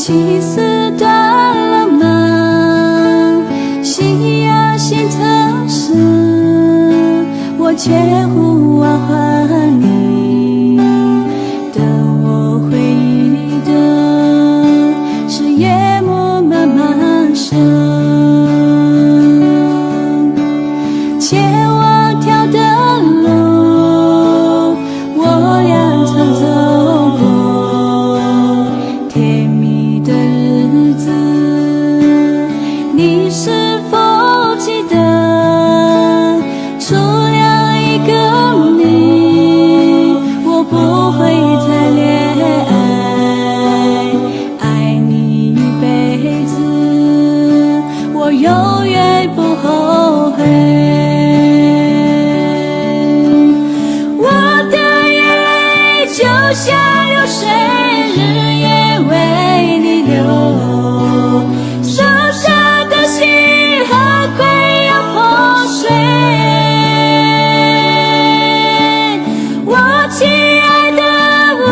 气死断了吗？夕阳新城市，我却呼唤你。等我回忆的是夜幕漫漫深，前往条的路，我俩曾走过。甜蜜的日子，你是否记得？除了一个你，我不会再恋爱，爱你一辈子，我永远不后悔。我的眼泪就像流水，日夜为你流，受伤的心很快要破碎。我亲爱的，无